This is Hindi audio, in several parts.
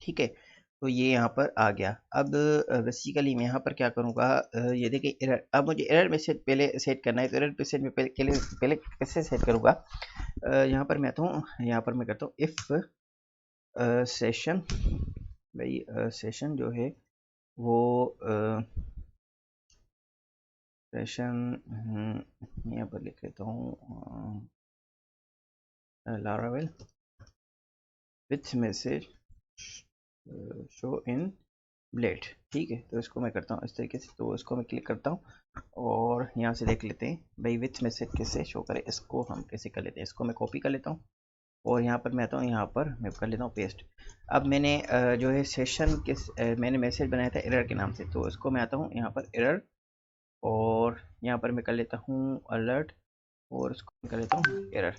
ठीक है। तो ये यहाँ पर आ गया। अब बेसिकली मैं यहाँ पर क्या करूँगा, ये देखिए एरर। अब मुझे एरर मैसेज पहले सेट करना है, तो एरर मैसेज में पहले कैसे सेट करूँगा, यहाँ पर मैं आता हूँ, यहाँ पर मैं करता हूँ इफ़ सेशन, भाई सेशन जो है वो सेशन यहाँ पर लिख लेता हूँ Laravel with message show in blade. ठीक है, तो इसको मैं करता हूँ इस तरीके से, तो इसको मैं क्लिक करता हूँ और यहाँ से देख लेते हैं भाई विथ मैसेज कैसे शो करे, इसको हम कैसे कर लेते हैं। इसको मैं कॉपी कर लेता हूँ और यहाँ पर मैं आता हूँ, यहाँ पर मैं कर लेता हूँ पेस्ट। अब मैंने जो है सेशन के मैंने मैसेज बनाया था एरर के नाम से, तो इसको मैं आता हूँ यहाँ पर एरर और यहाँ पर मैं कर लेता हूँ अलर्ट और इसको मैं कर लेता हूँ एरर।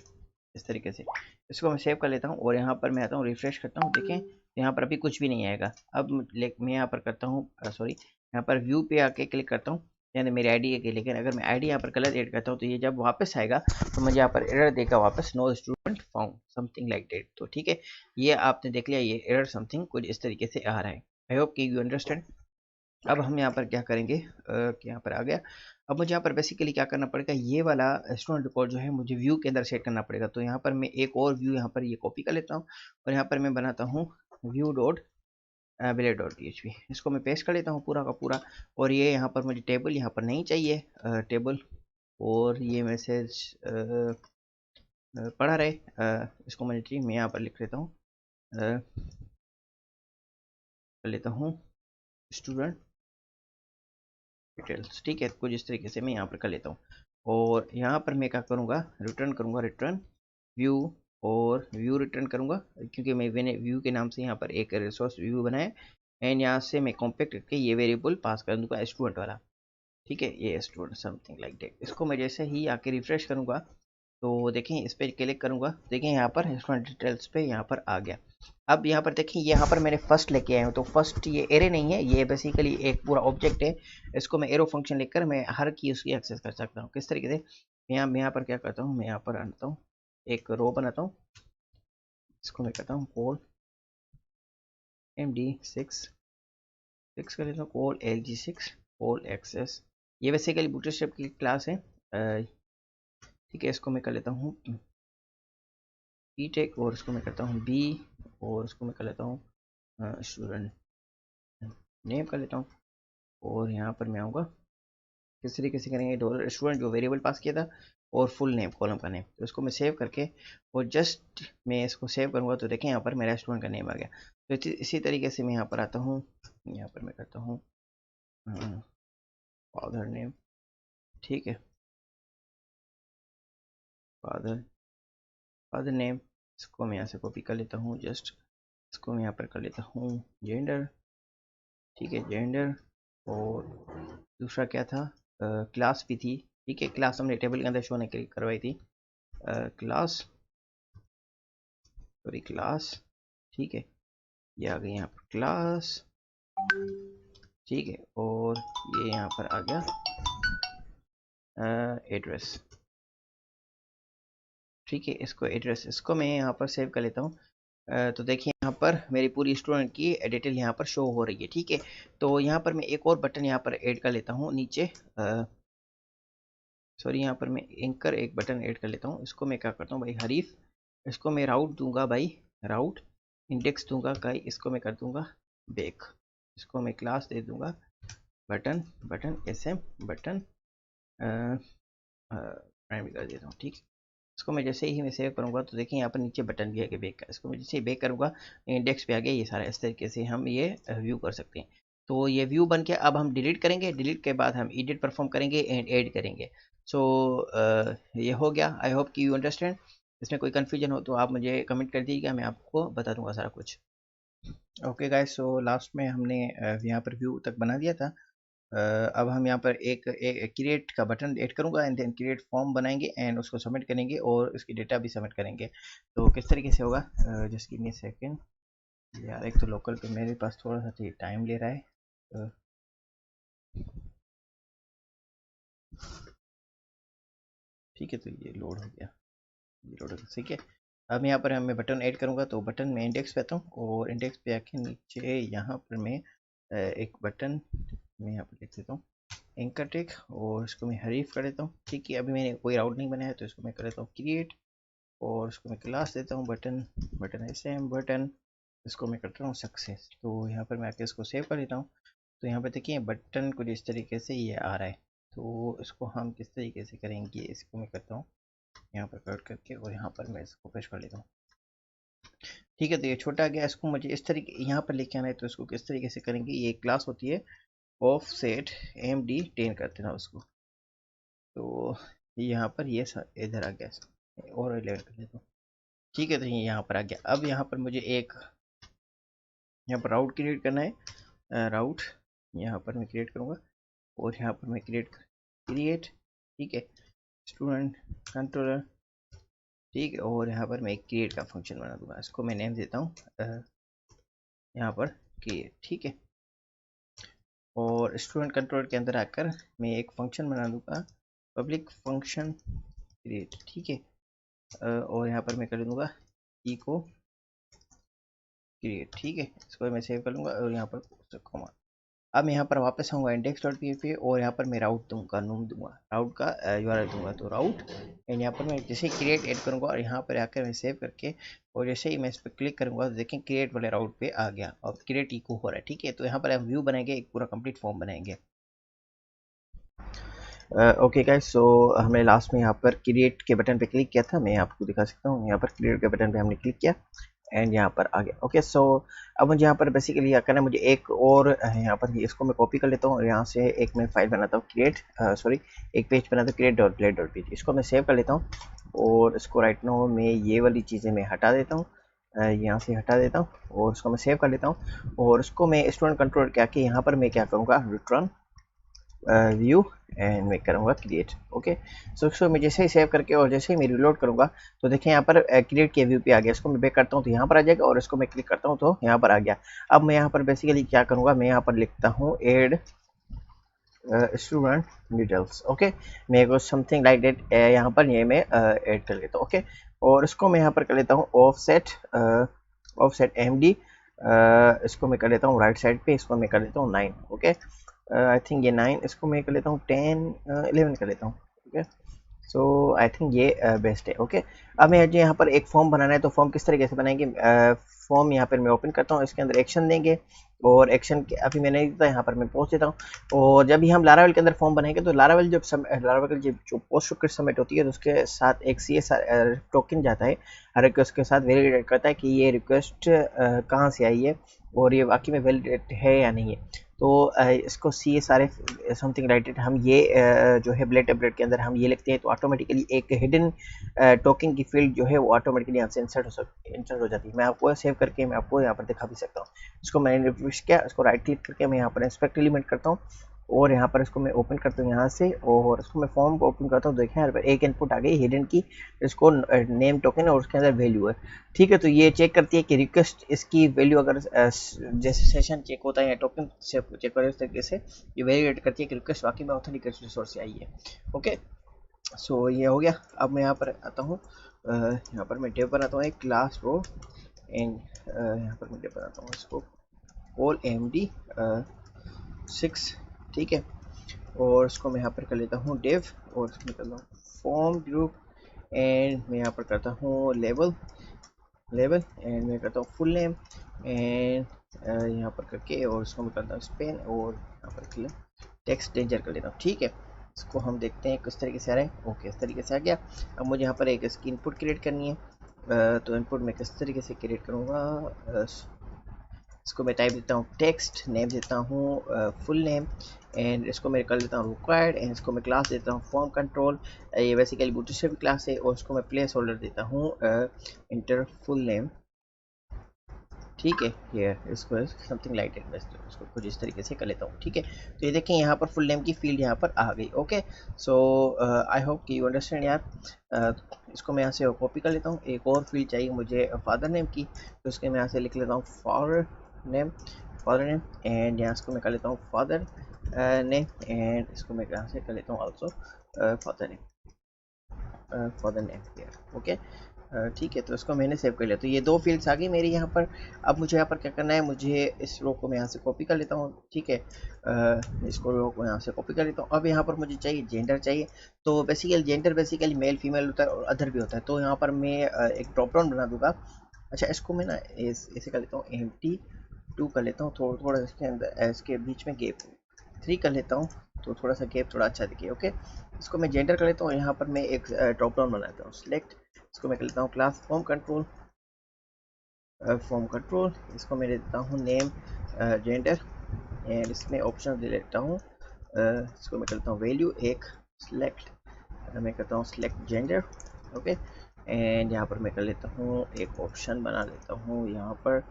इस तरीके से इसको मैं सेव कर लेता हूँ और यहाँ पर मैं आता हूँ रिफ्रेश करता हूँ, देखें यहाँ पर अभी कुछ भी नहीं आएगा। अब मैं यहाँ पर करता हूँ सॉरी, यहाँ पर व्यू पे आके क्लिक करता हूँ, यानी मेरी आईडी है, लेकिन अगर मैं आईडी यहाँ पर गलत ऐड करता हूँ तो ये जब वापस आएगा तो मुझे यहाँ पर एरर देगा वापस, no student found something like that. तो ठीक है, ये आपने देख लिया, ये एरर समथिंग कुछ इस तरीके से आ रहा है। आई होप कि यू अंडरस्टैंड। अब हम यहाँ पर क्या करेंगे कि यहाँ पर आ गया। अब मुझे यहाँ पर बेसिकली क्या करना पड़ेगा, ये वाला स्टूडेंट रिकॉर्ड जो है मुझे व्यू के अंदर सेट करना पड़ेगा। तो यहाँ पर मैं एक और व्यू यहाँ पर ये कॉपी कर लेता हूँ और यहाँ पर मैं बनाता हूँ view dot billet dot P. इसको मैं पेस्ट कर लेता हूँ पूरा का पूरा। और ये यहाँ पर मुझे टेबल यहाँ पर नहीं चाहिए, टेबल और ये मैसेज पढ़ा रहे, इसको मैं यहाँ पर लिख लेता हूँ, कर लेता हूँ स्टूडेंट डिटेल्स। ठीक है, कुछ इस तरीके से मैं यहाँ पर कर लेता हूँ और यहाँ पर मैं क्या करूँगा, रिटर्न करूँगा, रिटर्न व्यू और व्यू रिटर्न करूँगा, क्योंकि मैंने व्यू के नाम से यहाँ पर एक रिसोर्स व्यू बनाया एंड यहाँ से मैं कॉम्पैक्ट करके ये वेरिएबल पास कर दूँगा स्टूडेंट वाला। ठीक है, ये स्टूडेंट समथिंग लाइक दैट। इसको मैं जैसे ही आके रिफ्रेश करूँगा तो देखें इस पर क्लिक करूँगा, देखें यहाँ पर स्टूडेंट डिटेल्स पे यहाँ पर आ गया। अब यहाँ पर देखें, यहाँ पर मैंने फर्स्ट लेके आया हूँ, तो फर्स्ट ये एरे नहीं है, ये बेसिकली एक पूरा ऑब्जेक्ट है। इसको मैं एरो फंक्शन लेकर मैं हर की उसकी एक्सेस कर सकता हूँ। किस तरीके से, मैं यहाँ पर क्या करता हूँ, मैं यहाँ पर आता हूँ, एक रो बनाता हूँ, इसको मैं करता हूँ कॉल MD6 कर लेता हूँ, कॉल LG6 कॉल एक्सेस। ये बेसिकली बूटस्ट्रैप की क्लास है। ठीक है, इसको मैं कर लेता हूँ ई टेक और इसको मैं करता हूँ बी और इसको मैं कर लेता हूँ स्टूडेंट नेम कर लेता हूँ और यहाँ पर मैं आऊँगा, किस तरीके से करेंगे, डॉलर स्टूडेंट जो वेरिएबल पास किया था और फुल नेम कॉलम का नेम। तो इसको मैं सेव करके और जस्ट मैं इसको सेव करूँगा तो देखें यहाँ पर मेरा स्टूडेंट का नेम आ गया। तो इसी तरीके से मैं यहाँ पर आता हूँ, यहाँ पर मैं करता हूँ फादर नेम। ठीक है, फादर फादर नेम, इसको मैं यहाँ से कॉपी कर लेता हूँ, जस्ट इसको मैं यहाँ पर कर लेता हूँ जेंडर। ठीक है, जेंडर और दूसरा क्या था, क्लास भी थी। ठीक है, क्लास हमने टेबल के अंदर शो ने करवाई थी, क्लास सॉरी क्लास। ठीक है, ये आ गई यहाँ पर क्लास। ठीक है, और ये यहाँ पर आ गया एड्रेस। ठीक है, इसको एड्रेस, इसको मैं यहाँ पर सेव कर लेता हूँ। तो देखिए यहाँ पर मेरी पूरी स्टूडेंट की डिटेल यहाँ पर शो हो रही है। ठीक है, तो यहाँ पर मैं एक और बटन यहाँ पर ऐड कर लेता हूँ नीचे, सॉरी यहाँ पर मैं एंकर एक बटन ऐड कर लेता हूँ। इसको मैं क्या करता हूँ भाई हरीफ, इसको मैं राउट दूंगा भाई, राउट इंडेक्स दूंगा भाई, इसको मैं कर दूंगा बैक, इसको मैं क्लास दे दूंगा button, button SM button primary कर देता हूँ। ठीक, इसको मैं जैसे ही मैं सेव करूँगा तो देखिए यहाँ पर नीचे बटन भी आ गया बैक का, इसको मैं जैसे ही बैक करूँगा इंडेक्स पे आ गया ये सारा। इस तरीके से हम ये व्यू कर सकते हैं। तो ये व्यू बन के अब हम डिलीट करेंगे, डिलीट के बाद हम एडिट परफॉर्म करेंगे एंड ऐड करेंगे। सो ये हो गया। आई होप कि यू अंडरस्टैंड। इसमें कोई कन्फ्यूजन हो तो आप मुझे कमेंट कर दीजिएगा, मैं आपको बता दूंगा सारा कुछ। ओके गाइस, सो लास्ट में हमने यहाँ पर व्यू तक बना दिया था। अब हम यहाँ पर एक क्रिएट का बटन ऐड करूँगा एंड देन क्रिएट फॉर्म बनाएंगे एंड उसको सबमिट करेंगे और उसकी डेटा भी सबमिट करेंगे। तो किस तरीके से होगा, जस्ट गिव मी सेकंड यार, एक तो लोकल पे मेरे पास थोड़ा सा टाइम ले रहा है। ठीक है, तो ये लोड हो गया, ये लोड हो गया। ठीक है, अब यहाँ पर मैं बटन ऐड करूँगा, तो बटन में इंडेक्स पे आता हूँ और इंडेक्स पे आके नीचे यहाँ पर मैं एक बटन मैं यहाँ पर लिख देता हूँ एंकर टेक, और इसको मैं हरीफ कर देता हूँ। ठीक है, अभी मैंने कोई राउट नहीं बनाया तो इसको मैं कर देता हूँ क्रिएट, और इसको मैं क्लास देता हूँ बटन, बटन सेम बटन, इसको मैं करता हूँ सक्सेस। तो यहाँ पर मैं आके इसको सेव कर देता हूँ। तो यहाँ पर देखिए बटन कुछ इस तरीके से ये आ रहा है। तो इसको हम किस तरीके से करेंगे, इसको मैं करता हूँ यहाँ पर कट करके, और यहाँ पर मैं इसको पेश कर लेता हूँ। ठीक है, तो ये छोटा आ गया, इसको मुझे इस तरीके यहाँ पर लेके आना है। तो इसको किस तरीके से करेंगे, ये क्लास होती है ऑफ सेट AMD 10 करते हैं उसको। तो यहाँ पर ये इधर आ गया, और 11 कर लेता हूँ। ठीक है, तो ये यहाँ पर आ गया। अब यहाँ पर मुझे एक यहाँ पर राउट क्रिएट करना है, राउट यहाँ पर मैं क्रिएट करूँगा, और यहाँ पर मैं क्रिएट ठीक है स्टूडेंट कंट्रोलर। ठीक है, और यहाँ पर मैं एक क्रिएट का फंक्शन बना दूंगा, इसको मैं नेम देता हूँ यहाँ पर क्रिएट। ठीक है, और स्टूडेंट कंट्रोलर के अंदर आकर मैं एक फंक्शन बना दूंगा पब्लिक फंक्शन क्रिएट। ठीक है, और यहाँ पर मैं कर दूंगा इको क्रिएट। ठीक है, इसको मैं सेव कर लूँगा, और यहाँ पर कॉमा। अब मैं यहाँ पर वापस आऊँगा index.php, और यहाँ पर मैं राउट दूंगा, नूम दूंगा, राउट का URL दूंगा। तो राउट एंड यहाँ पर मैं जैसे ही क्रिएट ऐड करूँगा, और यहाँ पर आकर मैं सेव करके, और जैसे ही मैं इस पर क्लिक करूँगा तो देखें क्रिएट वाले राउट पे आ गया, और क्रिएट इको हो रहा है। ठीक है, तो यहाँ पर हम व्यू बनाएंगे, एक पूरा कंप्लीट फॉर्म बनाएंगे। ओके गाइस, सो हमने लास्ट में यहाँ पर क्रिएट के बटन पे क्लिक किया था, मैं आपको दिखा सकता हूँ। यहाँ पर क्रिएट के बटन पे हमने क्लिक किया एंड यहाँ पर आ गया। ओके, सो अब मुझे यहाँ पर बेसिकली क्या करना है, मुझे एक और यहाँ पर इसको मैं कॉपी कर लेता हूँ, और यहाँ से एक मैं फाइल बनाता हूँ क्रिएट सॉरी एक पेज बनाता हूँ create.blade.pg। इसको मैं सेव कर लेता हूँ, और इसको राइट नाउ मैं ये वाली चीज़ें मैं हटा देता हूँ, यहाँ से हटा देता हूँ, और इसको मैं सेव कर लेता हूँ। और इसको मैं स्टूडेंट कंट्रोल के आके यहाँ पर मैं क्या करूँगा, रिटर्न व्यू एंड मैं करूँगा क्रिएट। ओके, सो इसको मैं जैसे ही सेव करके और जैसे ही मैं रिलोड करूँगा तो देखिए यहाँ पर क्रिएट के व्यू पे आ गया। इसको मैं बैक करता हूँ तो यहाँ पर आ जाएगा, और इसको मैं क्लिक करता हूँ तो यहाँ पर आ गया। अब मैं यहाँ पर बेसिकली क्या करूँगा, मैं यहाँ पर लिखता हूँ एड स्टूडेंट डिटेल्स। ओके, मेरे को समथिंग लाइक डेट यहाँ पर ये मैं ऐड कर लेता हूँ। ओके, और इसको मैं यहाँ पर कर लेता हूँ ऑफसेट AMD, इसको मैं कर लेता हूँ राइट साइड पे, इसको मैं कर लेता हूँ 9। ओके, आई थिंक ये 9, इसको मैं कर लेता हूँ 10 11 कर लेता हूँ। ओके, सो आई थिंक ये बेस्ट है। ओके, अब मैं यहाँ पर एक फॉर्म बनाना है, तो फॉर्म किस तरीके से बनाएंगे, फॉर्म यहाँ पर मैं ओपन करता हूँ, इसके अंदर एक्शन देंगे, और एक्शन के अभी मैंने दिया, यहाँ पर मैं पोस्ट देता हूँ। और जब भी हम लारावेल के अंदर फॉर्म बनाएंगे तो लारावेल लारावेल जो पोस्ट रिक्वेस्ट सबमिट होती है तो उसके साथ एक CSR टोकन जाता है, हर रिक्वेस्ट के साथ वैलिडेट करता है कि ये रिक्वेस्ट कहाँ से आई है, और ये वाकई में वैलिडेट है या नहीं है। तो इसको CSRF समथिंग राइटेड हम ये जो है ब्लेड टेम्पलेट के अंदर हम ये लिखते हैं, तो ऑटोमेटिकली एक हिडन टोकन की फील्ड जो है वो ऑटोमेटिकली यहाँ से इंसर्ट हो जाती है। मैं आपको सेव करके मैं आपको यहाँ पर दिखा भी सकता हूँ। इसको मैंने रिफ्रेश किया, इसको राइट क्लिक करके मैं यहाँ पर इंस्पेक्ट एलिमेंट करता हूँ, और यहाँ पर इसको मैं ओपन करता हूँ यहाँ से, और इसको मैं फॉर्म को ओपन करता हूँ। देखें यहाँ पर एक इनपुट आ गई हिडन की, इसको नेम टोकन और उसके अंदर वैल्यू है। ठीक है, तो ये चेक करती है कि रिक्वेस्ट इसकी वैल्यू अगर जैसे सेशन चेक होता है या टोकन से चेक करें उस तरीके से ये वैलिडेट करती है कि रिक्वेस्ट वाकई में ऑथेंटिकेट रिसोर्स से आई है। ओके, सो ये हो गया। अब मैं यहाँ पर आता हूँ, यहाँ पर मैं डेव बनाता हूँ एक क्लास रो, एंड यहाँ पर मैं डेव बनाता हूँ इसको ऑल AMD 6। ठीक है, और इसको मैं यहाँ पर कर लेता हूँ डेव, और इसमें करता हूँ फॉर्म ग्रुप, एंड मैं यहाँ पर करता हूँ लेवल, एंड मैं करता हूँ फुल नेम, एंड यहाँ पर करके, और इसको मैं करता हूँ स्पेन, और यहाँ पर टेक्स्ट डेंजर कर लेता हूँ। ठीक है, इसको हम देखते हैं किस तरीके से आ रहा है। ओके, इस तरीके से आ गया। अब मुझे यहाँ पर एक इसकी इनपुट क्रिएट करनी है, तो इनपुट मैं किस तरीके से क्रिएट करूँगा, इसको मैं टाइप देता हूँ टेक्स्ट, नेम देता हूँ फुल नेम, एंड इसको मैं कर देता हूँ रिक्वायर्ड, एंड इसको मैं क्लास देता हूँ फॉर्म कंट्रोल, ये बेसिकली बूटस्ट्रैप क्लास है, और इसको मैं प्लेस होल्डर देता हूँ इंटर फुल नेम। ठीक है, हियर इसको समथिंग लाइक दैट, बस इसको कुछ इस तरीके से कर लेता हूँ। ठीक है, तो ये देखें यहाँ पर फुल नेम की फील्ड यहाँ पर आ गई। ओके, सो आई होप कि यू अंडरस्टैंड यार। इसको मैं यहाँ से कॉपी कर लेता हूँ, एक और फील्ड चाहिए मुझे फादर नेम की, तो इसके मैं यहाँ से लिख लेता हूँ फादर नेम, एंड यहाँ इसको मैं कर लेता हूँ फादर नेम, एंड इसको मैं यहाँ से कर लेता हूँ also father name here. Okay, ठीक है, तो इसको मैंने सेव कर लिया। तो ये दो फील्ड्स आ गई मेरी यहाँ पर। अब मुझे यहाँ पर क्या करना है, मुझे इस रो को मैं यहाँ से कॉपी कर लेता हूँ। ठीक है, इसको रो को यहाँ से कॉपी कर लेता हूँ। अब यहाँ पर मुझे चाहिए जेंडर चाहिए। तो basically gender basically male female होता है और अदर भी होता है। तो यहाँ पर मैं एक ड्रॉप डाउन बना दूंगा। अच्छा, इसको मैं ना ऐसे कर लेता हूँ, empty2 कर लेता हूँ। थोड़ा थोड़ा इसके अंदर इसके बीच में गैप 3 कर लेता हूँ, तो थोड़ा सा गैप थोड़ा अच्छा दिखे। ओके, इसको मैं जेंडर कर लेता हूँ। यहाँ पर मैं एक ड्रॉप डाउन बनाता हूँ, सिलेक्ट। इसको मैं कर लेता हूँ क्लास फॉर्म कंट्रोल। इसको मैं देता हूँ नेम जेंडर, एंड इसमें ऑप्शन दे लेता हूँ। इसको मैं करता हूँ वैल्यू एक, सिलेक्ट। मैं करता हूँ सिलेक्ट जेंडर। ओके, एंड यहाँ पर मैं कर लेता हूँ एक ऑप्शन बना लेता हूँ यहाँ पर,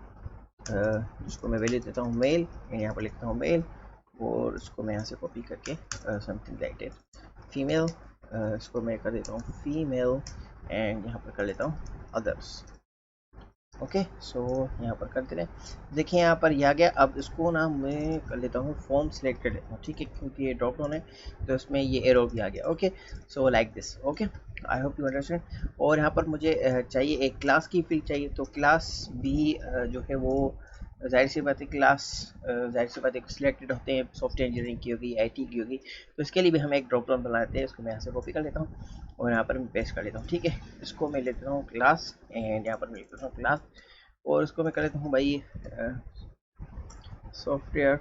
जिसको मैं वैल्यू देता हूँ मेल, एंड यहाँ पर लिखता हूँ मेल। और इसको मैं यहाँ से कॉपी करके समथिंग लाइक दैट फीमेल, इसको मैं कर देता हूँ फीमेल, एंड यहाँ पर कर लेता हूँ अदर्स। ओके, सो यहाँ पर कर दे रहे हैं। देखिए यहाँ पर यह आ गया। अब इसको ना मैं कर लेता हूँ फॉर्म सेलेक्ट कर लेता हूँ। ठीक है, क्योंकि ये ड्रॉप डाउन है तो इसमें ये एरो भी आ गया। Okay, so like this. Okay, I hope you understand. और यहाँ पर मुझे चाहिए एक क्लास की फील्ड चाहिए। तो क्लास भी जो है वो जाहिर सी बात है, क्लास जाहिर सी बात है सिलेक्टेड होते हैं, सॉफ्टवेयर इंजीनियरिंग की होगी, आईटी की होगी। तो इसके लिए भी हम एक ड्रॉप डाउन बनाते हैं। इसको मैं यहाँ से कॉपी कर लेता हूँ और यहाँ पर मैं पेस्ट कर लेता हूँ। ठीक है, इसको मैं लेता हूँ क्लास, एंड यहाँ पर मैं लेता हूँ क्लास, और इसको मैं कर लेता हूँ भाई सॉफ्टवेयर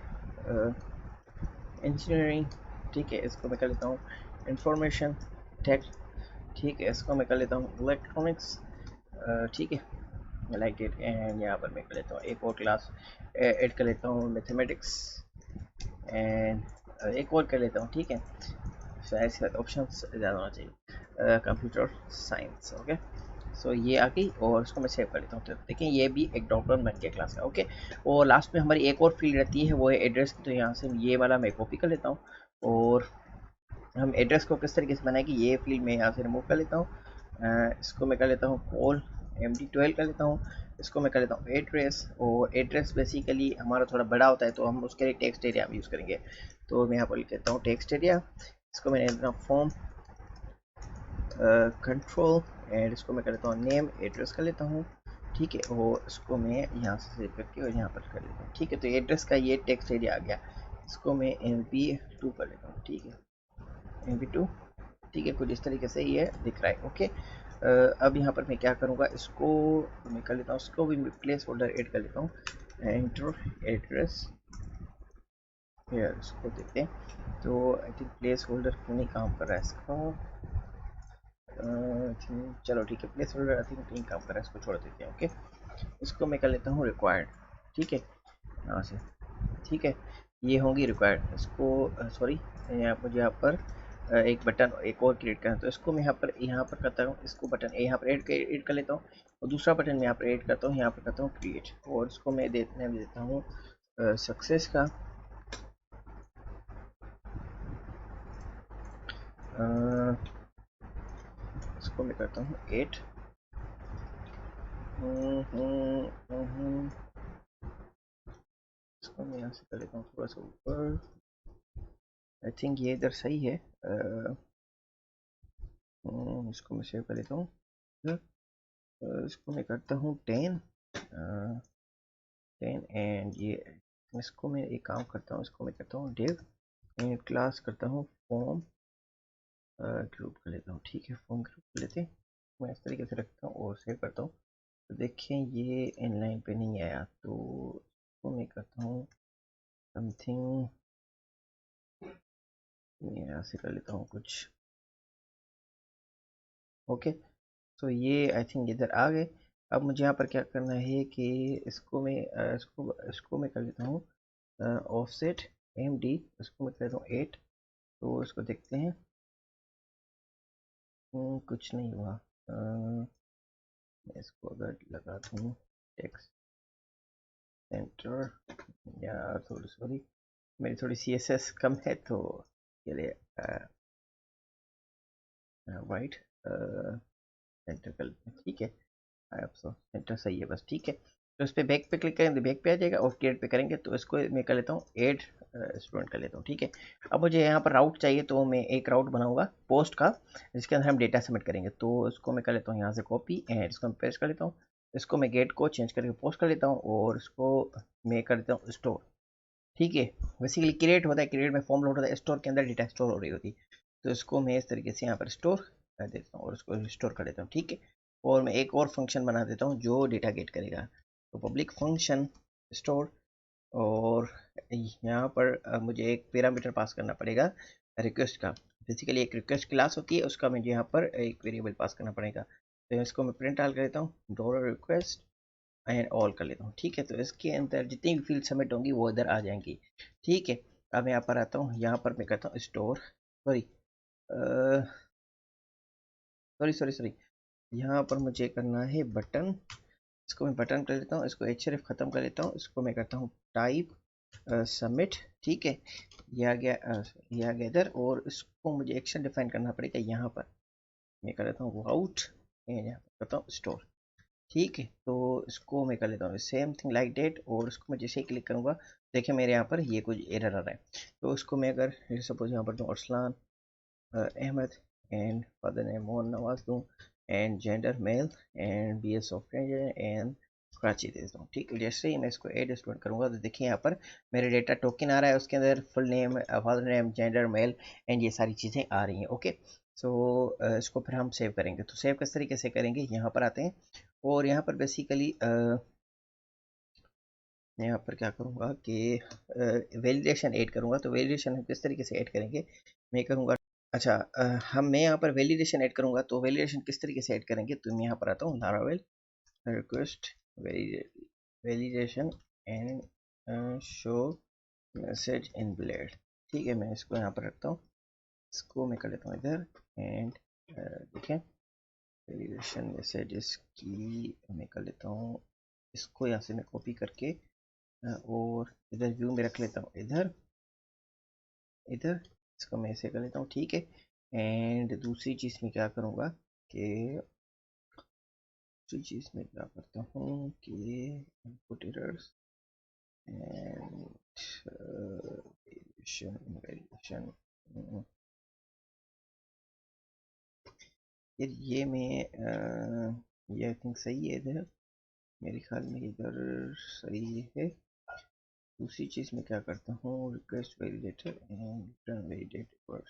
इंजीनियरिंग। ठीक है, इसको मैं कर लेता हूँ इंफॉर्मेशन टेक। ठीक है, इसको मैं कर लेता हूँ इलेक्ट्रॉनिक्स। ठीक है, लाइक इट। एंड यहाँ पर मैं कर लेता हूँ एक और क्लास ऐड कर लेता हूँ मैथमेटिक्स, एंड एक और कर लेता हूँ। ठीक है, शायद से ऑप्शन ज़्यादा होना चाहिए, कंप्यूटर साइंस। ओके, सो ये आ गई और इसको मैं सेव कर लेता हूँ। तो देखिए ये भी एक ड्रॉप डाउन बन गया क्लास का। ओके, और लास्ट में हमारी एक और फील्ड रहती है, वो है एड्रेस की। तो यहाँ से ये वाला मैं कॉपी कर लेता हूँ, और हम एड्रेस को किस तरीके से बनाएंगे, ये फील्ड मैं यहाँ से रिमूव कर लेता हूँ। इसको मैं कर लेता हूँ कॉल MD12 कर लेता हूँ। इसको मैं कर लेता हूँ एड्रेस, और एड्रेस बेसिकली हमारा थोड़ा बड़ा होता है तो हम उसके लिए टेक्स्ट एरिया यूज़ करेंगे। तो मैं यहाँ पर लिख देता हूँ टेक्स्ट एरिया। इसको मैंने देता हूँ फॉर्म कंट्रोल, एंड इसको मैं कर लेता हूँ नेम एड्रेस कर लेता हूँ। ठीक है, और इसको मैं यहाँ से सेव करके और यहाँ पर कर लेता हूँ। ठीक है, तो एड्रेस का ये टेक्स्ट एरिया आ गया। इसको मैं MP2 कर लेता हूँ। ठीक है, MP2। ठीक है, कुछ इस तरीके से ये दिख रहा है। ओके, अब यहाँ पर मैं क्या करूँगा, इसको मैं कर लेता हूँ, इसको भी प्लेस होल्डर ऐड कर लेता हूँ, एंटर एड्रेस हेयर। इसको देखते हैं। तो आई थिंक प्लेस होल्डर क्यों नहीं काम कर रहा है इसका। चलो ठीक है, प्लेस होल्डर आई थिंक नहीं काम कर रहा है, इसको छोड़ देते हैं। ओके, इसको मैं कर लेता हूँ रिक्वायर्ड। ठीक है, यहाँ से। ठीक है, ये होंगी रिक्वायर्ड। इसको सॉरी, मुझे यहाँ पर एक बटन एक और क्रिएट करना है। तो इसको मैं यहाँ पर करता हूँ, इसको बटन यहाँ पर ऐड कर लेता हूँ, और दूसरा बटन मैं यहाँ पर ऐड करता हूँ, यहाँ पर करता हूँ क्रिएट, और इसको मैं देता हूँ सक्सेस का। इसको मैं करता हूँ 8। इसको मैं यहाँ से कर लेता हूँ थोड़ा सा ऊपर। आई थिंक ये इधर सही है। इसको मैं सेव कर लेता हूँ। इसको मैं करता हूँ 10। 10, एंड ये इसको मैं एक काम करता हूँ, इसको मैं करता हूँ डिव, एंड क्लास करता हूँ फॉर्म ग्रुप कर लेता हूँ। ठीक है, फॉर्म ग्रुप कर लेते हैं। मैं इस तरीके से रखता हूँ और सेव करता हूँ। तो देखें ये इनलाइन पे नहीं आया, तो इसको मैं करता हूँ समथिंग, मैं यहाँ से कर लेता हूँ कुछ। ओके, तो ये आई थिंक इधर आ गए। अब मुझे यहाँ पर क्या करना है कि इसको मैं कर लेता हूँ ऑफसेट MD। इसको मैं कर लेता हूँ 8। तो इसको देखते हैं। कुछ नहीं हुआ। मैं इसको अगर लगा दूँ टेक्स्ट सेंटर, या थोड़ी सॉरी मेरी थोड़ी CSS कम है, तो के लिए वाइट सेंटर कर लेते हैं। ठीक है, अब सो सेंटर सही है बस। ठीक है, तो उस पर बैक पे क्लिक करेंगे तो बैक पे आ जाएगा, और क्रिएट पे करेंगे तो इसको मैं कर लेता हूँ ऐड स्टूडेंट कर लेता हूँ। ठीक है, अब मुझे यहाँ पर राउट चाहिए, तो मैं एक राउट बनाऊंगा पोस्ट का, जिसके अंदर हम डेटा सबमिट करेंगे। तो इसको मैं कर लेता हूँ यहाँ से कॉपी, एंड इसको मैं पेस्ट कर लेता हूँ। इसको मैं गेट को चेंज करके पोस्ट कर लेता हूँ, और इसको मैं कर देता हूँ स्टोर। ठीक है, बेसिकली क्रिएट होता है, क्रिएट में फॉर्म लोड होता है, स्टोर के अंदर डेटा स्टोर हो रही होती है। तो इसको मैं इस तरीके से यहाँ पर स्टोर कर देता हूँ और इसको स्टोर कर देता हूँ। ठीक है, और मैं एक और फंक्शन बना देता हूँ जो डेटा गेट करेगा। तो पब्लिक फंक्शन स्टोर, और यहाँ पर मुझे एक पैरामीटर पास करना पड़ेगा रिक्वेस्ट का। बेसिकली एक रिक्वेस्ट क्लास होती है, उसका मुझे यहाँ पर एक वेरिएबल पास करना पड़ेगा। तो इसको मैं प्रिंट आल कर देता हूँ, डॉलर रिक्वेस्ट एंड ऑल कर लेता हूँ। ठीक है, तो इसके अंदर जितनी भी फील्ड सबमिट होंगी वो इधर आ जाएंगी। ठीक है, अब मैं यहाँ पर आता हूँ, यहाँ पर मैं करता हूँ store, sorry sorry sorry sorry, यहाँ पर मुझे करना है बटन। इसको मैं बटन कर लेता हूँ, इसको href ख़त्म कर लेता हूँ, इसको मैं करता हूँ टाइप सबमिट। ठीक है, ये आ गया, ये आ गया इधर, और इसको मुझे एक्शन डिफाइन करना पड़ेगा। यहाँ पर मैं कर लेता हूँ आउट, यहाँ पर करता हूँ स्टोर। ठीक है, तो इसको मैं कर लेता हूँ सेम थिंग लाइक डेट, और इसको मैं जैसे ही क्लिक करूँगा देखिए मेरे यहाँ पर ये कुछ एरर आ रहा है। तो इसको मैं अगर सपोज यहाँ पर दूँ Arsalan Ahmad, and father name Mohan Nawaz दूँ, and gender male, and BS software and Karachi दे देता हूँ। ठीक है, जैसे ही मैं इसको एड स्टूडेंट करूँगा तो देखिए यहाँ पर मेरे डेटा टोकन आ रहा है, उसके अंदर full name, father name, gender male, and ये सारी चीज़ें आ रही हैं। ओके, सो इसको फिर हम सेव करेंगे। तो सेव किस तरीके से करेंगे, यहाँ पर आते हैं, और यहाँ पर बेसिकली मैं यहाँ पर क्या करूँगा कि वैलिडेशन ऐड करूँगा। तो वैलिडेशन हम किस तरीके से ऐड करेंगे, मैं करूँगा, अच्छा मैं यहाँ पर वैलिडेशन ऐड करूँगा। तो वैलिडेशन किस तरीके से ऐड करेंगे, तो मैं यहाँ पर आता हूँ Laravel request validation and show message in blade. ठीक है, मैं इसको यहाँ पर रखता हूँ, इसको मैं कर लेता हूँ इधर, एंड देखें वैलिडेशन मैसेजेस की मैं कर लेता हूँ, इसको यहाँ से मैं कॉपी करके और इधर व्यू में रख लेता हूँ, इधर इधर इसको मैं ऐसे कर लेता हूँ। ठीक है, एंड दूसरी चीज़ में क्या करूँगा कि दूसरी चीज़ में क्या करता हूँ कि इनपुट एरर्स एंड वैल्यूएशन, ये मैं ये आई थिंक सही है इधर, मेरे ख्याल में इधर सही है। दूसरी चीज़ में क्या करता हूँ, request validator and return validator,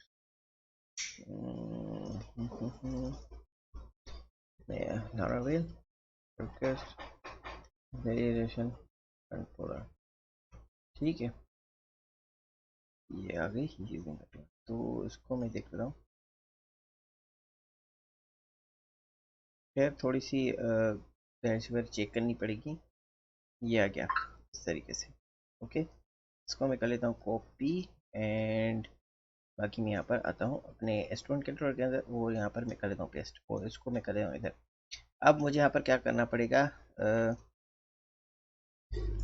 Laravel request validation controller. ठीक है, ये आ गई यूजिंग, तो इसको मैं देख रहा हूँ, फिर थोड़ी सी चेक करनी पड़ेगी। ये आ गया इस तरीके से। ओके, इसको मैं कर लेता हूँ कॉपी, एंड बाकी मैं यहाँ पर आता हूँ अपने स्टूडेंट कंट्रोलर के अंदर, और यहाँ पर मैं कर लेता हूँ पेस्ट, और इसको मैं कर देता हूँ इधर। अब मुझे यहाँ पर क्या करना पड़ेगा,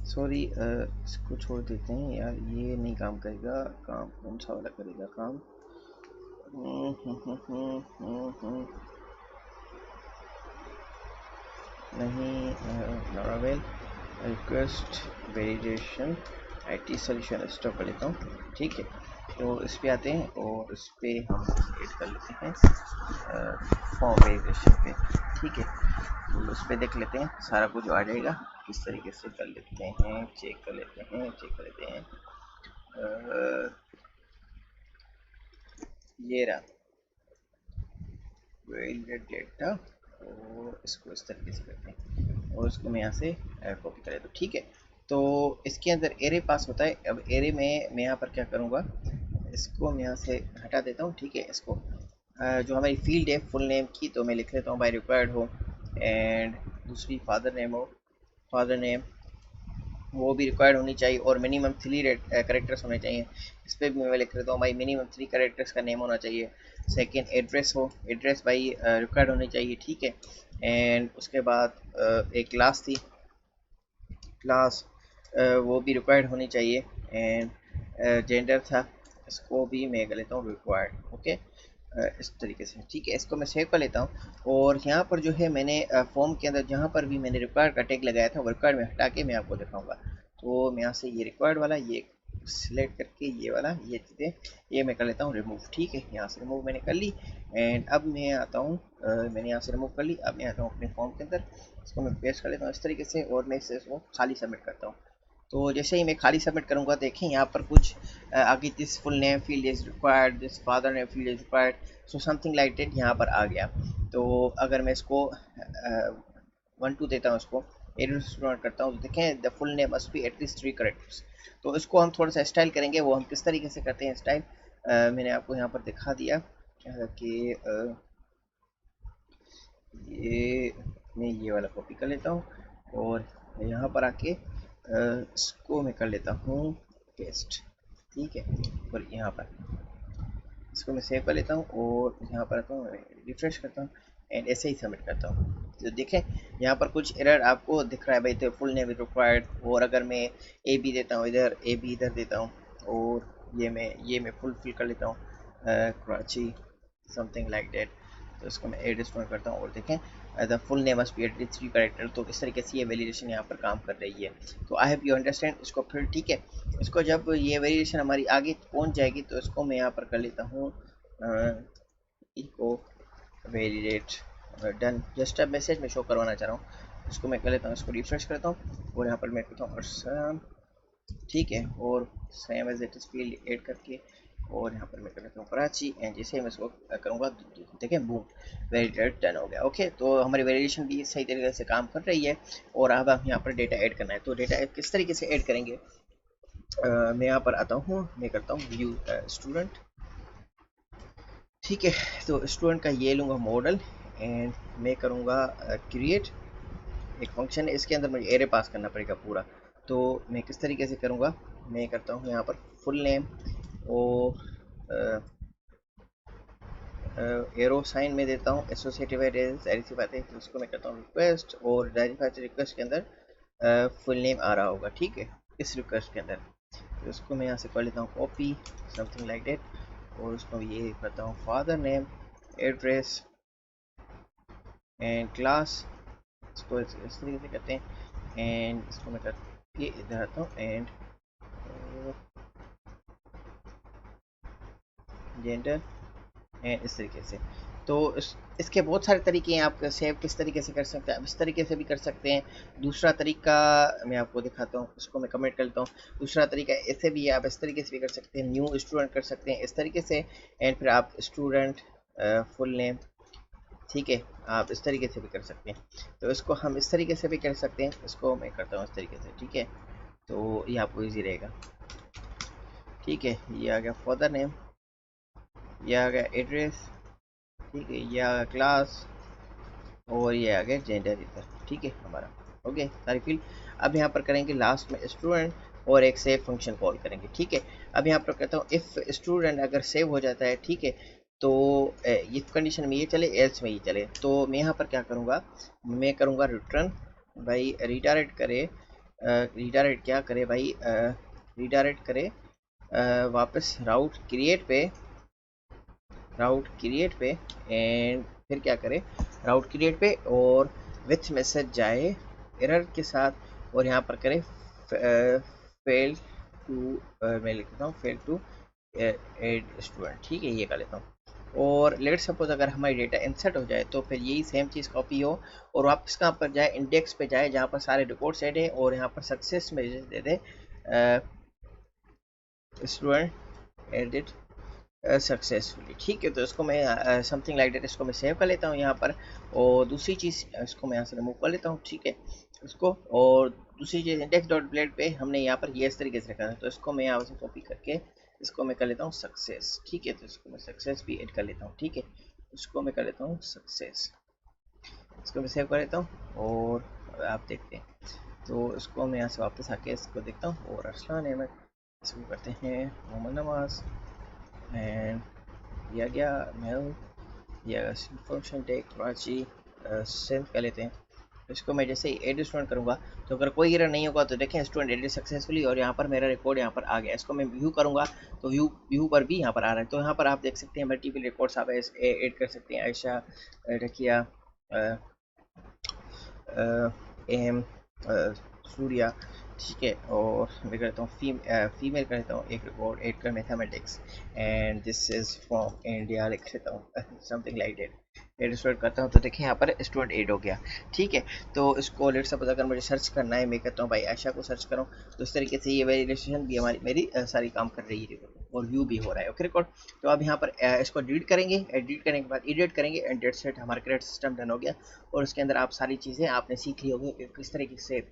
सॉरी इसको छोड़ देते हैं यार, ये नहीं काम करेगा। काम कौन सा वाला करेगा काम, नहीं, Laravel request validation IT solution stop कर लेता हूँ। ठीक है, तो इस पे आते हैं, और इस पे हम ऐड कर लेते हैं फॉर्म वैलिडेशन पे। ठीक है, तो उस पर देख लेते हैं, सारा कुछ आ जाएगा। किस तरीके से कर लेते हैं, चेक कर लेते हैं, चेक कर लेते हैं। ये रहा वैलिडेट डेटा, और इसको इस तरीके से करते हैं, और इसको मैं यहाँ से कॉपी कर लेता हूँ। ठीक है, तो इसके अंदर एरे पास होता है। अब एरे में मैं यहाँ पर क्या करूँगा, इसको मैं यहाँ से हटा देता हूँ। ठीक है, इसको जो हमारी फील्ड है फुल नेम की, तो मैं लिख लेता हूँ बाय रिक्वायर्ड हो, एंड दूसरी फादर नेम हो, फादर नेम वो भी रिक्वायर्ड होनी चाहिए, और मिनिमम 3 करेक्टर्स होने चाहिए। इस पर भी मैं लिख देता हूँ भाई मिनिमम 3 करेक्टर्स का नेम होना चाहिए। सेकंड एड्रेस हो, एड्रेस भाई रिक्वायर्ड होनी चाहिए। ठीक है, एंड उसके बाद एक क्लास थी, क्लास वो भी रिक्वायर्ड होनी चाहिए, एंड जेंडर था, इसको भी मैं कर लेता हूँ रिक्वायर्ड। ओके, इस तरीके से, ठीक है। इसको मैं सेव कर लेता हूँ और यहाँ पर जो है मैंने फॉर्म के अंदर जहाँ पर भी मैंने रिक्वायर्ड का टैग लगाया था वो रिक्वायर्ड में हटा के मैं आपको दिखाऊंगा। तो मैं यहाँ से ये रिक्वायर्ड वाला ये सिलेक्ट करके ये वाला ये चीज़ें ये मैं कर लेता हूँ रिमूव, ठीक है। यहाँ से रिमूव मैंने कर ली एंड अब मैं आता हूँ मैंने यहाँ से रिमूव कर ली। अब मैं आता हूँ अपने फॉर्म के अंदर, इसको मैं पेस्ट कर लेता हूँ इस तरीके से और मैं इसे इसको खाली सबमिट करता हूँ। तो जैसे ही मैं खाली सबमिट करूंगा देखें यहाँ पर कुछ आगे this full name field is required, this father name field is required, so something like that यहाँ पर आ गया। तो अगर मैं इसको 1 2 देता हूँ, इसको एडिट करता हूँ तो देखें the full name must be at least 3 characters. तो इसको हम थोड़ा सा स्टाइल करेंगे, वो हम किस तरीके से करते हैं स्टाइल मैंने आपको यहाँ पर दिखा दिया कि ये मैं ये वाला कॉपी कर लेता हूँ और यहाँ पर आके इसको मैं कर लेता हूँ पेस्ट, ठीक है। और यहाँ पर इसको मैं सेव कर लेता हूँ और यहाँ पर आता हूँ रिफ्रेश करता हूँ एंड ऐसे ही सबमिट करता हूँ। तो देखें यहाँ पर कुछ एरर आपको दिख रहा है भाई, तो फुल नेम रिक्वायर्ड। और अगर मैं ए बी देता हूँ इधर, ए बी इधर देता हूँ और ये मैं फुल फिल कर लेता हूँ कराची समथिंग लाइक दैट। तो इसको मैं एड स्टोर करता हूँ और देखें the full name must be at 3 character. तो इस तरीके से ये वैलिडेशन यहाँ पर काम कर रही है। तो आई होप यू अंडरस्टैंड इसको फिर, ठीक है। इसको जब ये वैलिडेशन हमारी आगे पहुँच जाएगी तो इसको मैं यहाँ पर कर लेता हूँ इको वैलिडेट डन। जस्ट अब मैसेज में शो करवाना चाह रहा हूँ, इसको मैं कर लेता हूँ, इसको रिफ्रेश करता हूँ और यहाँ पर मैं करता हूँ ठीक है। और same as it is field add करके और यहाँ पर मैं कर लेता हूँ कराची एंड जैसे मैं इसको करूँगा देखें बूम वैलिडेट डन हो गया। ओके, तो हमारी वैलिडेशन भी सही तरीके से काम कर रही है। और अब हम यहाँ पर डेटा ऐड करना है, तो डेटा किस तरीके से ऐड करेंगे मैं यहाँ पर आता हूँ, मैं करता हूँ व्यू स्टूडेंट, ठीक है। तो स्टूडेंट का ये लूँगा मॉडल एंड मैं करूँगा क्रिएट एक फंक्शन है, इसके अंदर मुझे एरे पास करना पड़ेगा पूरा। तो मैं किस तरीके से करूँगा, मैं करता हूँ यहाँ पर फुल नेम और एरो साइन में देता हूँ एसोसिएटिव है, जाहिर सी बात है। तो उसको मैं करता हूँ रिक्वेस्ट और जाहिर रिक्वेस्ट के अंदर फुल नेम आ रहा होगा, ठीक है, इस रिक्वेस्ट के अंदर। तो उसको मैं यहाँ से कर लेता हूँ कॉपी समथिंग लाइक दैट और उसको ये करता हूँ father name address and class, इसको इस तरीके से करते हैं एंड इसको मैं करके इधर आता हूँ एंड जेंडर एंड इस तरीके से। तो इसके बहुत सारे तरीके हैं, आप सेव किस तरीके से कर सकते हैं, आप इस तरीके से भी कर सकते हैं। दूसरा तरीका मैं आपको दिखाता हूँ, इसको मैं कमेंट कर लेता हूँ। दूसरा तरीका ऐसे भी है, आप इस तरीके से भी कर सकते हैं, न्यू स्टूडेंट कर सकते हैं इस तरीके से एंड फिर आप स्टूडेंट फुल नेम, ठीक है, आप इस तरीके से भी कर सकते हैं। तो इसको हम इस तरीके से भी कर सकते हैं, इसको मैं करता हूँ इस तरीके से, ठीक है। तो ये आपको ईजी रहेगा, ठीक है। ये आ गया फादर नेम, ये आ गया एड्रेस, ठीक है, ये आ गया क्लास और ये आ गया जेंडर इधर, ठीक है हमारा। ओके, सारी फील्ड। अब यहाँ पर करेंगे लास्ट में स्टूडेंट और एक सेव फंक्शन कॉल करेंगे, ठीक है। अब यहाँ पर कहता हूँ इफ़ स्टूडेंट अगर सेव हो जाता है, ठीक है, तो इफ कंडीशन में ये चले एल्स में ये चले, तो मैं यहाँ पर क्या करूँगा, मैं करूँगा रिटर्न भाई रिडायरेक्ट करे, रिडायरेक्ट क्या करे भाई, रिडायरेक्ट करे वापस राउट क्रिएट पे एंड फिर क्या करें राउट क्रिएट पे और विथ मैसेज जाए एरर के साथ और यहाँ पर करें फेल टू, मैं लिखता हूँ फेल टू एड स्टूडेंट, ठीक है, ये कर लेता हूँ। और लेट सपोज अगर हमारी डेटा इंसर्ट हो जाए तो फिर यही सेम चीज़ कॉपी हो और वापस कहाँ पर जाए, इंडेक्स पे जाए जहाँ पर सारे रिकॉर्ड्स ऐड है और यहाँ पर सक्सेस में दे दे स्टूडेंट एडिट सक्सेसफुली, ठीक है। तो इसको मैं समथिंग लाइक दैट इसको मैं सेव कर लेता हूँ यहाँ पर। और दूसरी चीज़ इसको मैं यहाँ से रिमूव कर लेता हूँ, ठीक है इसको। और दूसरी चीज़ इंडेक्स डॉट ब्लेड पे हमने यहाँ पर ये इस तरीके से रखा है, तो इसको मैं यहाँ से कॉपी करके इसको मैं कर लेता हूँ सक्सेस, ठीक है। तो इसको मैं सक्सेस भी ऐड कर लेता हूँ, ठीक है, इसको मैं कर लेता हूँ सक्सेस, इसको मैं सेव कर लेता हूँ और आप देखते हैं। तो इसको मैं यहाँ से वापस आके इसको देखता हूँ और अरसलान अहमद इसको करते हैं मोहम्मद नवाज एंड दिया गया मेल या फंक्शन टेक कराची सेंड कर लेते हैं इसको मैं जैसे ही एड स्टूडेंट करूंगा तो अगर कोई एरर नहीं होगा तो देखें स्टूडेंट एडेड सक्सेसफुली, और यहाँ पर मेरा रिकॉर्ड यहाँ पर आ गया। इसको मैं व्यू करूंगा तो व्यू व्यू पर भी यहाँ पर आ रहा है। तो यहाँ पर आप देख सकते हैं मल्टीपल रिकॉर्ड्स आप ऐड कर सकते हैं। आयशा, रकिया, एम, सूर्या, ठीक है। और मैं करता हूँ फीमेल कर लेता हूँ एक रिकॉर्ड एड कर mathematics, and this is from India लिख लेता हूँ something like that. Add student करता हूँ तो देखिए यहाँ पर स्टूडेंट एड हो गया, ठीक है। तो इसको लेट सपोज अगर मुझे सर्च करना है, मैं कहता हूँ भाई आयशा को सर्च करूँ, तो इस तरीके से ये वेरिएशन भी हमारी मेरी सारी काम कर रही है और व्यू भी हो रहा है। Okay record. तो अब यहाँ पर इसको डिलीट करेंगे, डिलीट करने के बाद एडिट करेंगे, एंड डेट सेट हमारा क्रेडिट सिस्टम डन हो गया। और उसके अंदर आप सारी चीज़ें आपने सीख ली होगी कि किस तरीके से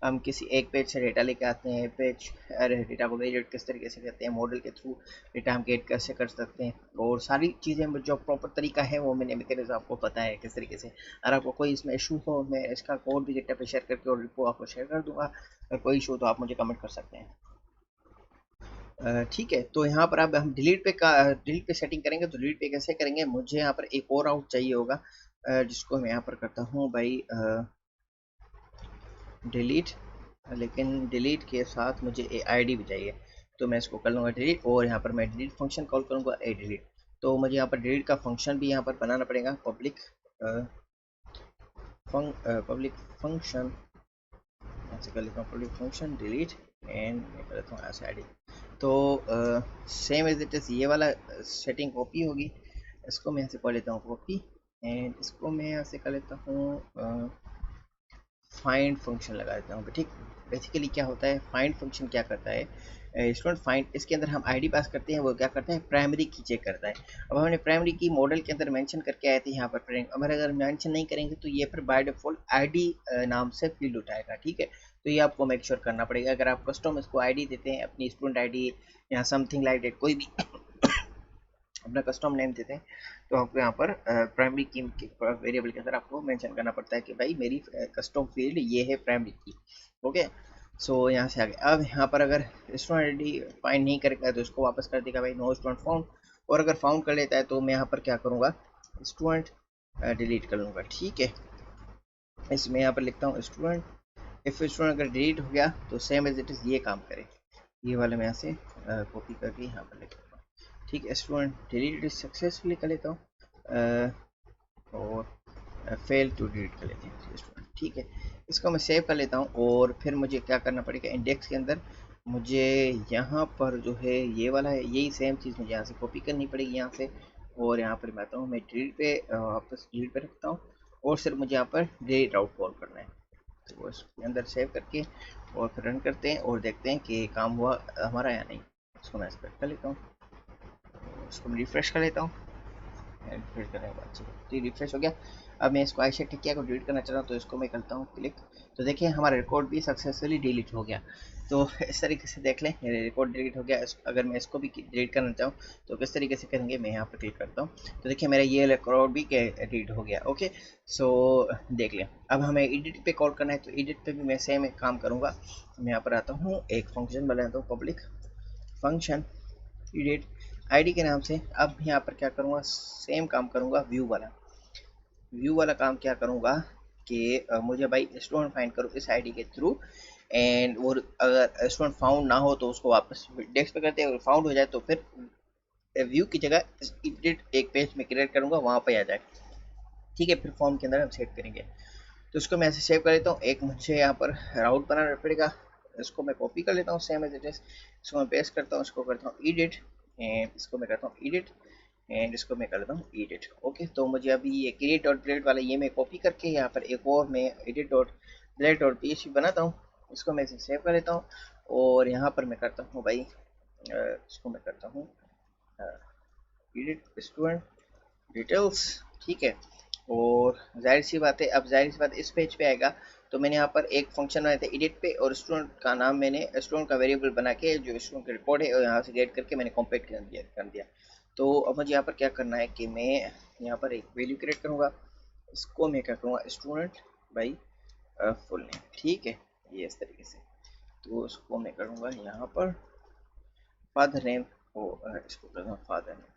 हम किसी एक पेज से डेटा लेके आते हैं, पेज डेटा को वेरिएट किस तरीके से करते हैं, मॉडल के थ्रू डेटा हम गेट कैसे कर सकते हैं, और सारी चीज़ें जो प्रॉपर तरीका है वो मैंने मेरे आपको पता है किस तरीके से। अगर आपको कोई इसमें इशू हो, मैं इसका कोड भी गिटहब पे शेयर करके और रिपो आपको शेयर कर दूंगा। अगर कोई इशू तो आप मुझे कमेंट कर सकते हैं, ठीक है। तो यहाँ पर अब हम डिलीट पे सेटिंग करेंगे। तो डिलीट पे कैसे करेंगे, मुझे यहाँ पर एक और आउट चाहिए होगा, जिसको मैं यहाँ पर करता हूँ भाई डिलीट, लेकिन डिलीट के साथ मुझे आईडी भी चाहिए। तो मैं इसको कर लूँगा डिलीट, और यहाँ पर मैं डिलीट फंक्शन कॉल करूँगा ए डिलीट। तो मुझे यहाँ पर डिलीट का फंक्शन भी यहाँ पर बनाना पड़ेगा, पब्लिक फंक्शन ऐसे कर लेता हूँ, पब्लिक फंक्शन डिलीट, एंड मैं कर लेता हूँ ऐसे आईडी। तो सेम एज इट इज़ ये वाला सेटिंग कॉपी होगी, इसको मैं यहाँ से कर लेता हूँ कॉपी, एंड इसको मैं यहाँ से कर लेता हूँ फाइंड फंक्शन लगा देता हूँ, ठीक। बेसिकली क्या होता है, फाइंड फंक्शन क्या करता है, स्टूडेंट फाइंड, इसके अंदर हम आईडी पास करते हैं, वो क्या करता है प्राइमरी की चेक करता है। अब हमने प्राइमरी की मॉडल के अंदर मेंशन करके आए थे यहाँ पर प्रिंट, अगर मेंशन नहीं करेंगे तो ये फिर बाय डिफॉल्ट आईडी नाम से फील्ड उठाएगा, ठीक है। तो ये आपको मेक श्योर करना पड़ेगा। अगर आप कस्टम इसको आईडी देते हैं, अपनी स्टूडेंट आईडी या समथिंग लाइक दैट, कोई भी अपना कस्टम नेम देते हैं, तो आपको यहाँ पर प्राइमरी की वेरिएबल के अंदर आपको मेंशन करना पड़ता है कि भाई मेरी कस्टम फील्ड ये है प्राइमरी की। ओके, सो यहाँ से आगे अब यहाँ पर अगर स्टूडेंट आईडी फाइंड नहीं करेगा तो इसको वापस कर देगा भाई नो स्टूडेंट फाउंड, और अगर फाउंड कर लेता है तो मैं यहाँ पर क्या करूँगा, स्टूडेंट डिलीट कर लूँगा, ठीक है। इसमें यहाँ पर लिखता हूँ स्टूडेंट, इफ स्टूडेंट अगर डिलीट हो गया तो सेम एज इट इज़ ये काम करे। ये वाले मैं यहाँ से कॉपी करके यहाँ पर लिख देता हूँ, ठीक है। स्टूडेंट डिलीट सक्सेसफुली कर लेता हूँ, और फेल टू डिलीट कर लेते हैं स्टूडेंट, ठीक है। इसको मैं सेव कर लेता हूँ, और फिर मुझे क्या करना पड़ेगा, इंडेक्स के अंदर मुझे यहाँ पर जो है ये वाला है, यही सेम चीज़ मुझे यहाँ से कॉपी करनी पड़ेगी यहाँ से, और यहाँ पर मैं आता हूँ, मैं डिलीट पे वापस डिलीट पे रखता हूँ, और सिर्फ मुझे यहाँ पर डिलीट आउट कॉल करना है। तो इसके अंदर सेव करके और फिर रन करते हैं और देखते हैं कि काम हुआ हमारा या नहीं। इसको मैं एक्सपेक्ट कर लेता हूँ, इसको मैं रिफ्रेश कर लेता हूँ, रिफ्रेश करने के बाद चलिए रिफ्रेश हो गया। अब मैं इसको आयशा टिकिया को डिलीट करना चाह रहा हूँ, तो इसको मैं करता हूँ क्लिक, तो देखिए हमारा रिकॉर्ड भी सक्सेसफुली डिलीट हो गया। तो इस तरीके से देख लें रिकॉर्ड डिलीट हो गया। अगर मैं इसको भी डिलीट करना चाहूँ तो किस तरीके से करेंगे, मैं यहाँ पर क्लिक करता हूँ, तो देखिए मेरा ये रिकॉर्ड भी डिलीट हो गया। ओके, सो देख लें। अब हमें एडिट पे कॉल करना है, तो एडिट पे भी मैं सेम एक काम करूँगा। मैं यहाँ पर आता हूँ, एक फंक्शन बनाता हूँ पब्लिक फंक्शन एडिट आईडी के नाम से। अब यहाँ पर क्या करूँगा, सेम काम करूँगा, व्यू वाला काम क्या करूँगा कि मुझे भाई स्टूडेंट फाइंड करो इस आईडी के थ्रू, एंड और अगर स्टूडेंट फाउंड ना हो तो उसको वापस डेस्क पे करते हैं, और फाउंड हो जाए तो फिर व्यू की जगह एडिट एक पेज में क्रिएट करूँगा, वहाँ पे आ जाए, ठीक है। फिर फॉर्म के अंदर हम सेव करेंगे। तो इसको मैं ऐसे सेव कर लेता हूँ। एक मुझे यहाँ पर राउट बनाना पड़ेगा, इसको मैं कॉपी कर लेता हूँ सेम एज इट इज, इसको मैं पेस्ट करता हूँ, इसको करता हूँ एडिट, एंड इसको मैं करता हूँ एडिट, एंड इसको मैं कर लेता हूँ एडिट। ओके, तो मुझे अभी ये क्रिएट डॉट डिलीट वाला ये मैं कॉपी करके यहाँ पर एक और मैं edit dot delete dot PHP बनाता हूँ, इसको मैं इसे सेव कर लेता हूँ, और यहाँ पर मैं करता हूँ भाई इसको मैं करता हूँ एडिट स्टूडेंट डिटेल्स, ठीक है। और जाहिर सी बात है, अब जाहिर सी बात इस पेज पे आएगा, तो मैंने यहाँ पर एक फंक्शन बनाया था एडिट पे, और स्टूडेंट का नाम मैंने स्टूडेंट का वेरिएबल बना के जो स्टूडेंट का रिकॉर्ड है और यहाँ से गेट करके मैंने कॉम्पैक्ट कर दिया। तो अब मुझे यहाँ पर क्या करना है कि मैं यहाँ पर एक वैल्यू क्रिएट करूँगा, इसको मैं क्या करूँगा स्टूडेंट बाई फुल नेम, ठीक है, ये इस तरीके से। तो उसको मैं करूँगा यहाँ पर फादर नेम, और इसको करूँगा फादर नेम,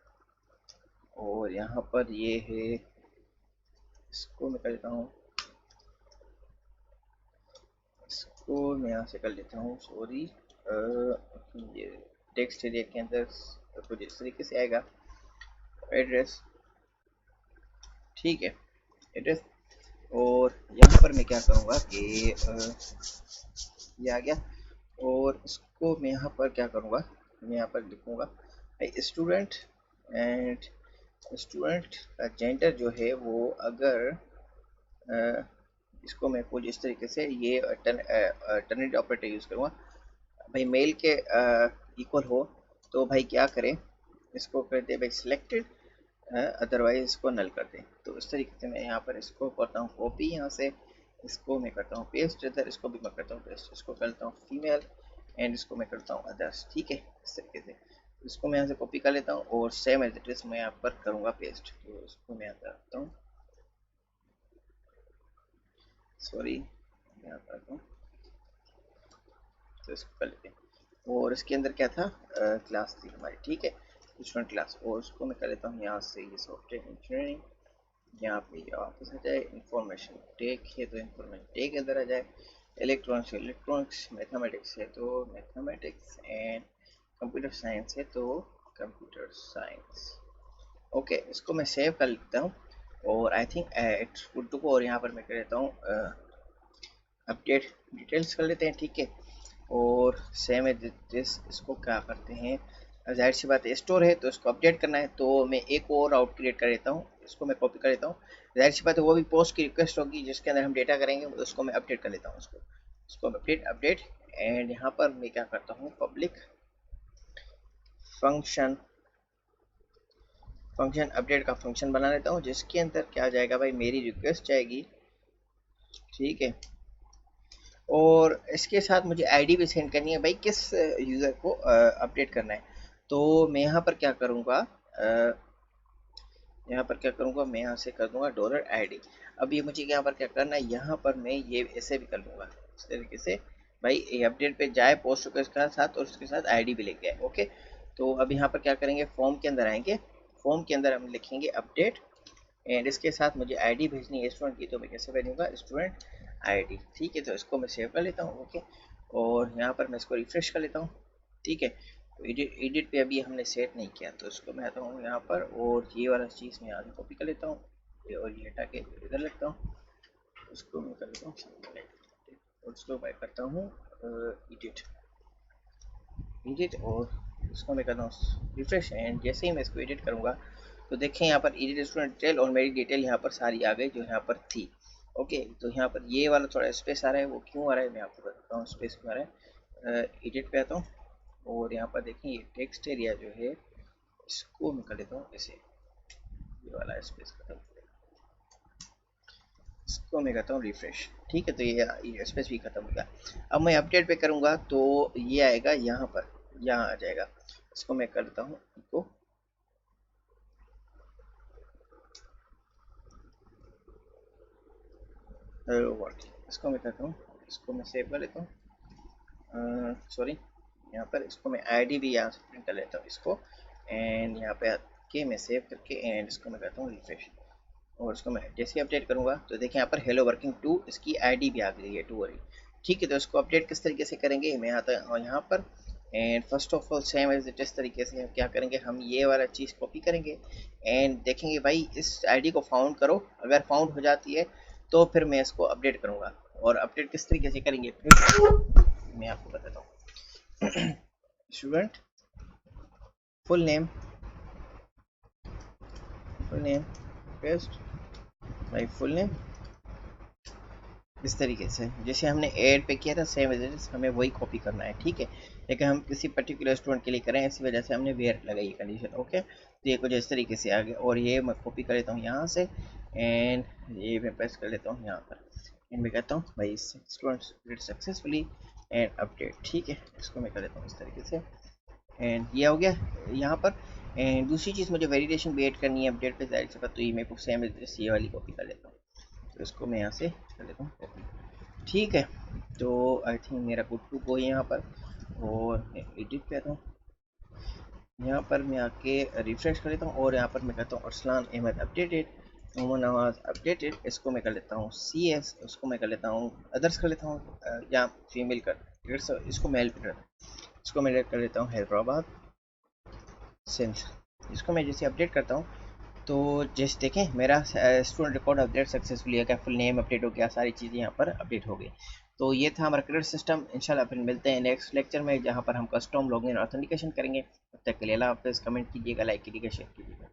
और यहाँ पर ये है, इसको मैं कर देता हूँ इसको मैं यहाँ से कर लेता हूँ, सॉरी, ये टेक्स्ट एरिया के अंदर कुछ इस तरीके से आएगा एड्रेस, ठीक है, एड्रेस। और यहाँ पर मैं क्या करूँगा कि ये आ गया, और इसको मैं यहाँ पर क्या करूँगा, मैं यहाँ पर लिखूँगा स्टूडेंट, एंड स्टूडेंट का जेंडर जो है वो अगर इसको मैं कुछ इस तरीके से ये टर्निट ऑपरेटर यूज़ करूँगा, भाई मेल के इक्वल हो तो भाई क्या करें, इसको कर दे भाई सिलेक्टेड, अदरवाइज इसको नल कर दें। तो इस तरीके से मैं यहाँ पर इसको करता हूँ कॉपी, यहाँ से इसको मैं करता हूँ पेस्ट, इधर इसको भी मैं करता हूँ पेस्ट, इसको करता हूँ फीमेल, एंड इसको मैं करता हूँ अदर्स, ठीक है, इस तरीके से इसको मैं यहाँ से कॉपी कर लेता हूँ और सेम एज इट इज मैं यहाँ पर करूँगा पेस्ट। तो इसको मैं यहाँ पर रखता हूँ, सॉरी यहाँ पर रखता हूँ, तो इसको कर लेते हैं। और इसके अंदर क्या था, क्लास थी हमारी, ठीक है, स्टूडेंट क्लास, और उसको मैं कर लेता हूँ यहाँ से ये सॉफ्टवेयर इंजीनियरिंग, यहाँ पे वापस आ जाए, इंफॉर्मेशन टेक है तो इंफॉर्मेशन टेक अंदर आ जाए, इलेक्ट्रॉनिक्स इलेक्ट्रॉनिक्स, मैथमेटिक्स है तो मैथमेटिक्स, एंड कंप्यूटर साइंस है तो कंप्यूटर साइंस। ओके, इसको मैं सेव कर लेता हूँ और I think it's good to go. और यहाँ पर मैं कर लेता हूँ अपडेट डिटेल्स कर लेते हैं, ठीक है, और सेम एड्रेस इसको क्या करते हैं, जाहिर सी बात है स्टोर है तो इसको अपडेट करना है, तो मैं एक और आउट क्रिएट कर लेता हूँ, इसको मैं कॉपी कर लेता हूँ, जाहिर सी बात है वो भी पोस्ट की रिक्वेस्ट होगी जिसके अंदर हम डेटा करेंगे, उसको मैं अपडेट कर लेता हूँ, उसको अपडेट अपडेट, एंड यहाँ पर मैं क्या करता हूँ पब्लिक फंक्शन, फंक्शन अपडेट का फंक्शन बना लेता हूँ जिसके अंदर क्या आ जाएगा भाई, मेरी रिक्वेस्ट जाएगी, ठीक है, और इसके साथ मुझे आईडी भी सेंड करनी है भाई किस यूज़र को अपडेट करना है। तो मैं यहाँ पर क्या करूँगा, यहाँ पर क्या करूँगा, मैं यहाँ से कर दूँगा $ID। अब ये मुझे यहाँ पर क्या करना है, यहाँ पर मैं ये ऐसे भी कर लूँगा इस तरीके से, भाई ये अपडेट पे जाए पोस्ट रिक्वेस्ट के साथ और उसके साथ आईडी भी लेके आए। ओके, तो अब यहाँ पर क्या करेंगे, फॉर्म के अंदर आएंगे, फॉर्म के अंदर हम लिखेंगे अपडेट, एंड इसके साथ मुझे आईडी भेजनी है स्टूडेंट की, तो मैं कैसे भेजूँगा, स्टूडेंट आईडी, ठीक है, तो इसको मैं सेव कर लेता हूँ। ओके, और यहाँ पर मैं इसको रिफ्रेश कर लेता हूँ, ठीक है, तो एडिट पे अभी हमने सेट नहीं किया, तो इसको मैं आता हूँ यहाँ पर और ये वाला चीज़ मैं आगे कॉपी कर लेता हूँ और ये हटा के इधर लगता हूँ, उसको मैं कर लेता हूँ और उसको मैं करता हूँ एडिट एडिट, और उसको मैं करता हूँ रिफ्रेश, एंड जैसे ही मैं इसको एडिट करूँगा तो देखें यहाँ पर एडिट स्टूडेंट डिटेल और मेरी डिटेल यहाँ पर सारी आ गई जो यहाँ पर थी। ओके, तो यहाँ पर ये वाला थोड़ा स्पेस आ रहा है, वो क्यों आ रहा है मैं आपको बताता हूँ स्पेस क्यों आ रहा है। एडिट पे आता हूँ और यहाँ पर देखें ये टेक्स्ट एरिया जो है इसको मैं कर लेता हूँ ऐसे, ये वाला स्पेस खत्म, इसको मैं करता हूँ रिफ्रेश, ठीक है, तो ये स्पेस भी खत्म हो गया। अब मैं अपडेट पे करूँगा तो ये आएगा यहाँ पर, यहाँ आ जाएगा, इसको मैं करता हूँ इनको, इसको मैं करता हूँ, इसको मैं सेव कर लेता हूँ, सॉरी यहाँ पर इसको मैं आईडी भी यहाँ से प्रिंट कर लेता हूँ इसको, एंड यहाँ पे आके मैं सेव करके एंड इसको मैं करता हूँ रिफ्रेश, और इसको मैं जैसे अपडेट करूँगा तो देखिए यहाँ पर हेलो वर्किंग 2 इसकी आईडी भी आ गई है 2 वाली, ठीक है, तो इसको अपडेट किस तरीके से करेंगे, मैं आता हूँ यहाँ पर, and first of all same as it इस तरीके से हम क्या करेंगे, हम ये वाला चीज़ कॉपी करेंगे एंड देखेंगे भाई इस आईडी को फाउंड करो, अगर फाउंड हो जाती है तो फिर मैं इसको अपडेट करूँगा, और अपडेट किस तरीके से करेंगे फिर मैं आपको बताता हूँ। स्टूडेंट फुल नेम पेस्ट, भाई फुल नेम इस तरीके से जैसे हमने ऐड पे किया था सेम एज हमें वही कॉपी करना है, ठीक है, लेकिन हम किसी पर्टिकुलर स्टूडेंट के लिए करें इसी वजह से हमने वेयर लगाई कंडीशन। ओके, तो ये कुछ इस तरीके से आ गया, और ये मैं कॉपी कर लेता हूँ यहाँ से एंड ये मैं प्रेस कर लेता हूँ यहाँ पर, एंड मैं कहता हूँ भाई स्टूडेंट सक्सेसफुली एंड अपडेट, ठीक है, इसको मैं कर लेता हूँ इस तरीके से, एंड ये हो गया यहाँ पर। एंड दूसरी चीज़ मुझे वेरिएशन भी ऐड करनी है अपडेट पे, जाहिर सी बात, तो ये मैं सेम एड्रेस ये वाली कॉपी कर लेता हूँ, तो इसको मैं यहाँ से कर लेता हूँ कॉपी, ठीक है, तो आई थिंक मेरा गुड टू गो यहाँ पर, और मैं एडिट पे आता हूँ, यहाँ पर मैं आके रिफ्रेश कर लेता हूँ और यहाँ पर मैं कहता हूँ अरसलान अहमद अपडेटेड, मोहम्मद नवाज अपडेटेड, इसको मैं कर लेता हूँ CS, उसको मैं कर लेता हूँ अदर्स कर लेता हूँ, या फीमेल कर, इसको मेल कर, इसको मैं कर लेता हूँ हैदराबाद सिंध। इसको मैं जैसे अपडेट करता हूँ तो जैसे देखें मेरा स्टूडेंट रिकॉर्ड अपडेट सक्सेसफुली हो गया, फुल नेम अपडेट हो गया, सारी चीज़ें यहाँ पर अपडेट हो गई। तो ये था हमारा क्रेडिट सिस्टम। इंशाल्लाह फिर मिलते हैं नेक्स्ट लेक्चर में, जहाँ पर हम कस्टम लॉगिन और ऑथेंटिकेशन करेंगे। तब तक के लिए अल्लाह हाफिज़। कमेंट कीजिएगा, लाइक कीजिएगा, शेयर कीजिएगा।